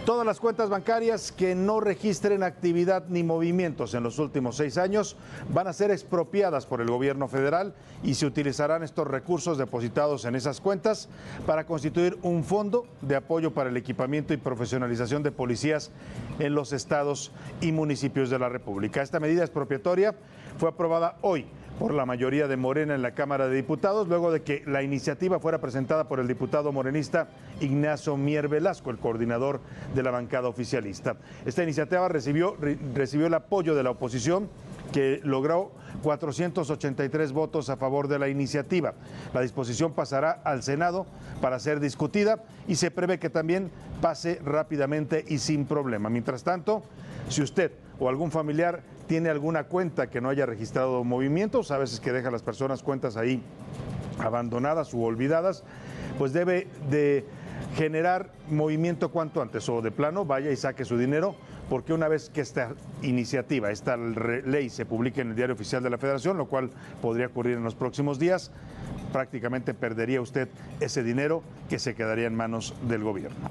Todas las cuentas bancarias que no registren actividad ni movimientos en los últimos 6 años van a ser expropiadas por el gobierno federal y se utilizarán estos recursos depositados en esas cuentas para constituir un fondo de apoyo para el equipamiento y profesionalización de policías en los estados y municipios de la República. Esta medida expropiatoria fue aprobada hoy por la mayoría de Morena en la Cámara de Diputados, luego de que la iniciativa fuera presentada por el diputado morenista Ignacio Mier Velasco, el coordinador de la bancada oficialista. Esta iniciativa recibió el apoyo de la oposición, que logró 483 votos a favor de la iniciativa. La disposición pasará al Senado para ser discutida y se prevé que también pase rápidamente y sin problema. Mientras tanto, si usted o algún familiar tiene alguna cuenta que no haya registrado movimientos, a veces que deja a las personas cuentas ahí abandonadas u olvidadas, pues debe de generar movimiento cuanto antes, o de plano vaya y saque su dinero, porque una vez que esta iniciativa, esta ley se publique en el Diario Oficial de la Federación, lo cual podría ocurrir en los próximos días, prácticamente perdería usted ese dinero que se quedaría en manos del gobierno.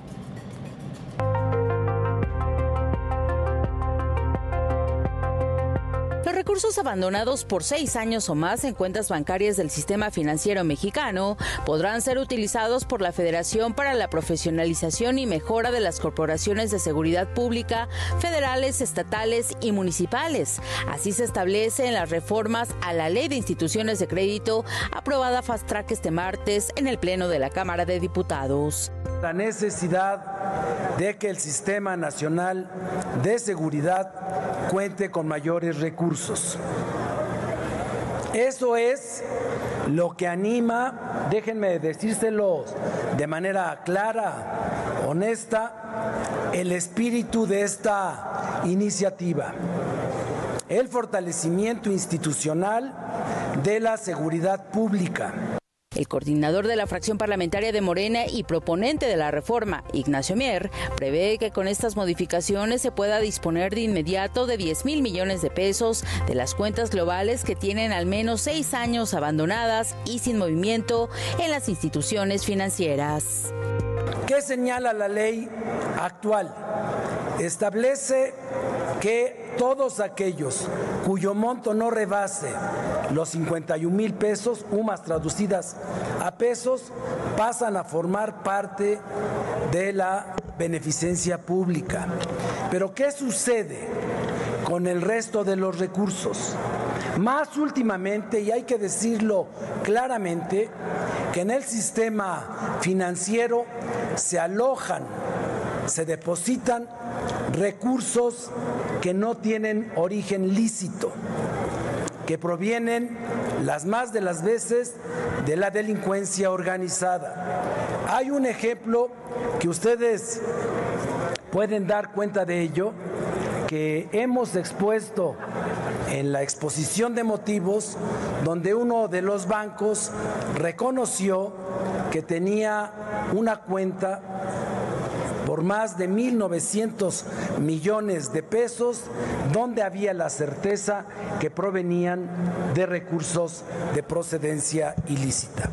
Los recursos abandonados por 6 años o más en cuentas bancarias del sistema financiero mexicano podrán ser utilizados por la Federación para la profesionalización y mejora de las corporaciones de seguridad pública, federales, estatales y municipales. Así se establece en las reformas a la Ley de Instituciones de Crédito, aprobada fast track este martes en el Pleno de la Cámara de Diputados. La necesidad de que el Sistema Nacional de Seguridad cuente con mayores recursos. Eso es lo que anima, déjenme decírselo de manera clara, honesta, el espíritu de esta iniciativa. El fortalecimiento institucional de la seguridad pública. El coordinador de la fracción parlamentaria de Morena y proponente de la reforma, Ignacio Mier, prevé que con estas modificaciones se pueda disponer de inmediato de 10,000 millones de pesos de las cuentas globales que tienen al menos 6 años abandonadas y sin movimiento en las instituciones financieras. ¿Qué señala la ley actual? Establece que todos aquellos cuyo monto no rebase los 51,000 pesos, UMAS traducidas a pesos, pasan a formar parte de la beneficencia pública. Pero ¿qué sucede con el resto de los recursos? Más últimamente, y hay que decirlo claramente, que en el sistema financiero se alojan, se depositan recursos que no tienen origen lícito, que provienen las más de las veces de la delincuencia organizada. Hay un ejemplo que ustedes pueden dar cuenta de ello, que hemos expuesto en la exposición de motivos, donde uno de los bancos reconoció que tenía una cuenta por más de 1,900 millones de pesos, donde había la certeza que provenían de recursos de procedencia ilícita.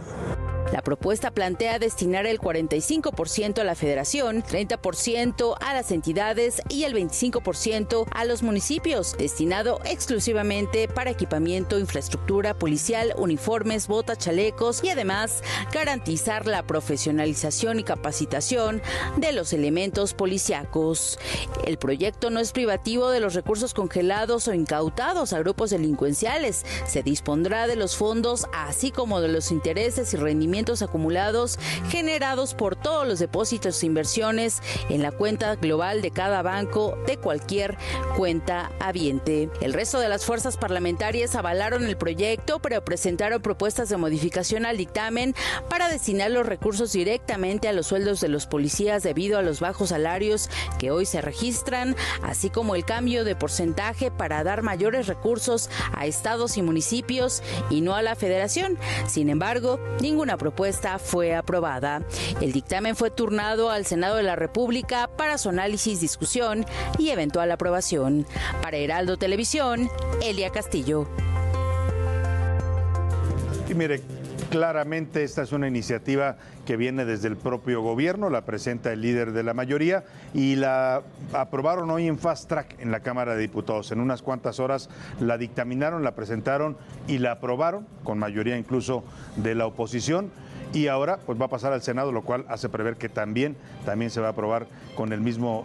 La propuesta plantea destinar el 45% a la Federación, 30% a las entidades y el 25% a los municipios, destinado exclusivamente para equipamiento, infraestructura policial, uniformes, botas, chalecos y además garantizar la profesionalización y capacitación de los elementos policíacos. El proyecto no es privativo de los recursos congelados o incautados a grupos delincuenciales. Se dispondrá de los fondos, así como de los intereses y rendimientos acumulados generados por todos los depósitos e inversiones en la cuenta global de cada banco de cualquier cuenta habiente. El resto de las fuerzas parlamentarias avalaron el proyecto, pero presentaron propuestas de modificación al dictamen para destinar los recursos directamente a los sueldos de los policías debido a los bajos salarios que hoy se registran, así como el cambio de porcentaje para dar mayores recursos a estados y municipios y no a la Federación. Sin embargo, ninguna propuesta fue aprobada. El dictamen fue turnado al Senado de la República para su análisis, discusión y eventual aprobación. Para Heraldo Televisión, Elia Castillo. Y mire, Claramente esta es una iniciativa que viene desde el propio gobierno, la presenta el líder de la mayoría y la aprobaron hoy en fast track en la Cámara de Diputados. En unas cuantas horas la dictaminaron, la presentaron y la aprobaron, con mayoría incluso de la oposición. Y ahora pues va a pasar al Senado, lo cual hace prever que también se va a aprobar con el mismo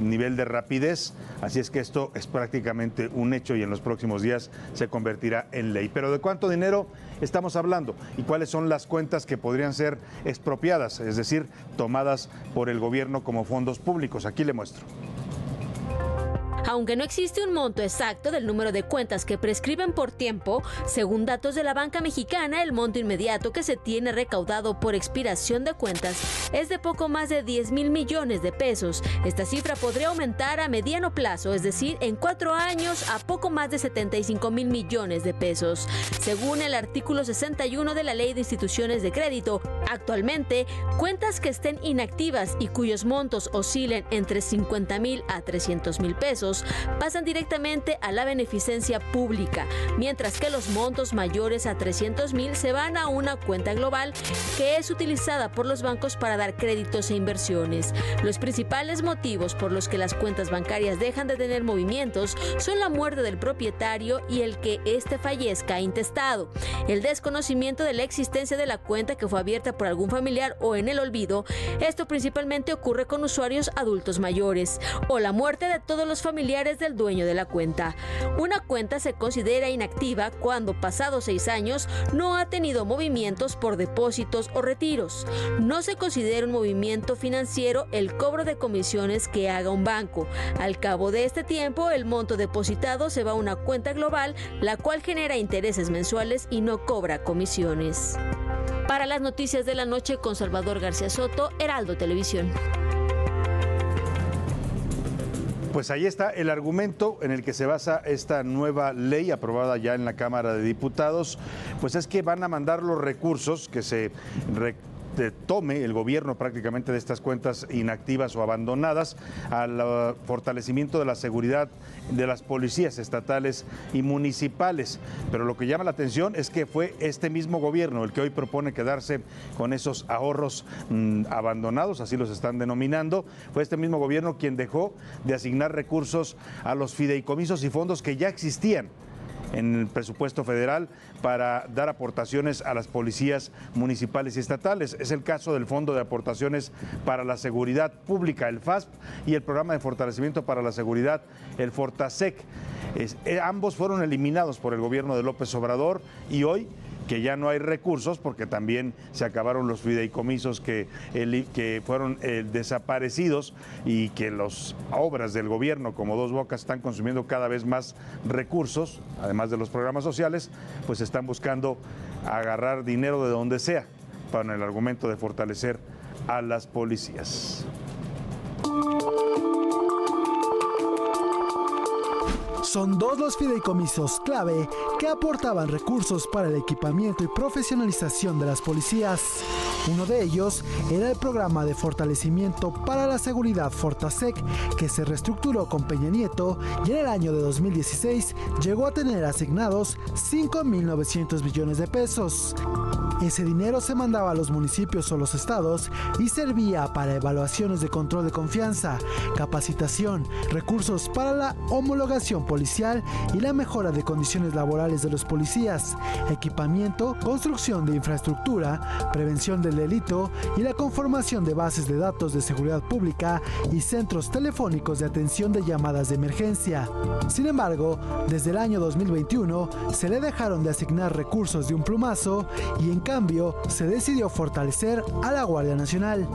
nivel de rapidez. Así es que esto es prácticamente un hecho y en los próximos días se convertirá en ley. Pero ¿de cuánto dinero estamos hablando? ¿Y cuáles son las cuentas que podrían ser expropiadas? Es decir, tomadas por el gobierno como fondos públicos. Aquí le muestro. Aunque no existe un monto exacto del número de cuentas que prescriben por tiempo, según datos de la banca mexicana, el monto inmediato que se tiene recaudado por expiración de cuentas es de poco más de 10,000 millones de pesos. Esta cifra podría aumentar a mediano plazo, es decir, en 4 años a poco más de 75,000 millones de pesos. Según el artículo 61 de la Ley de Instituciones de Crédito, actualmente, cuentas que estén inactivas y cuyos montos oscilen entre 50,000 a 300,000 pesos pasan directamente a la beneficencia pública, mientras que los montos mayores a 300,000 se van a una cuenta global que es utilizada por los bancos para dar créditos e inversiones. Los principales motivos por los que las cuentas bancarias dejan de tener movimientos son la muerte del propietario y el que éste fallezca intestado, el desconocimiento de la existencia de la cuenta que fue abierta por algún familiar o en el olvido. Esto principalmente ocurre con usuarios adultos mayores, o la muerte de todos los familiares del dueño de la cuenta. Una cuenta se considera inactiva cuando, pasados 6 años, no ha tenido movimientos por depósitos o retiros. No se considera un movimiento financiero el cobro de comisiones que haga un banco. Al cabo de este tiempo, el monto depositado se va a una cuenta global, la cual genera intereses mensuales y no cobra comisiones. Para las noticias de la noche con Salvador García Soto, Heraldo Televisión. Pues ahí está el argumento en el que se basa esta nueva ley aprobada ya en la Cámara de Diputados, pues es que van a mandar los recursos que se tome el gobierno prácticamente de estas cuentas inactivas o abandonadas al fortalecimiento de la seguridad de las policías estatales y municipales. Pero lo que llama la atención es que fue este mismo gobierno el que hoy propone quedarse con esos ahorros abandonados, así los están denominando. Fue este mismo gobierno quien dejó de asignar recursos a los fideicomisos y fondos que ya existían en el presupuesto federal para dar aportaciones a las policías municipales y estatales. Es el caso del Fondo de Aportaciones para la Seguridad Pública, el FASP, y el Programa de Fortalecimiento para la Seguridad, el FORTASEC. Ambos fueron eliminados por el gobierno de López Obrador y hoy que ya no hay recursos porque también se acabaron los fideicomisos que fueron desaparecidos y que las obras del gobierno como Dos Bocas están consumiendo cada vez más recursos, además de los programas sociales, pues están buscando agarrar dinero de donde sea para el argumento de fortalecer a las policías. Son 2 los fideicomisos clave que aportaban recursos para el equipamiento y profesionalización de las policías. Uno de ellos era el Programa de Fortalecimiento para la Seguridad FORTASEC, que se reestructuró con Peña Nieto y en el año de 2016 llegó a tener asignados 5,900 millones de pesos. Ese dinero se mandaba a los municipios o los estados y servía para evaluaciones de control de confianza, capacitación, recursos para la homologación policial y la mejora de condiciones laborales de los policías, equipamiento, construcción de infraestructura, prevención del delito y la conformación de bases de datos de seguridad pública y centros telefónicos de atención de llamadas de emergencia. Sin embargo, desde el año 2021 se le dejaron de asignar recursos de un plumazo y en cambio se decidió fortalecer a la Guardia Nacional.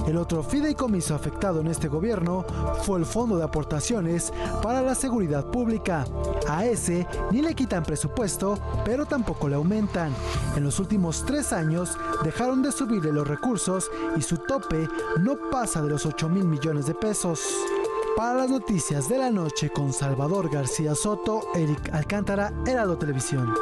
El otro fideicomiso afectado en este gobierno fue el Fondo de Aportaciones para la Seguridad Pública. A ese ni le quitan presupuesto, pero tampoco le aumentan. En los últimos 3 años dejaron de subirle los recursos y su tope no pasa de los 8,000 millones de pesos. Para las noticias de la noche con Salvador García Soto, Eric Alcántara, Heraldo Televisión.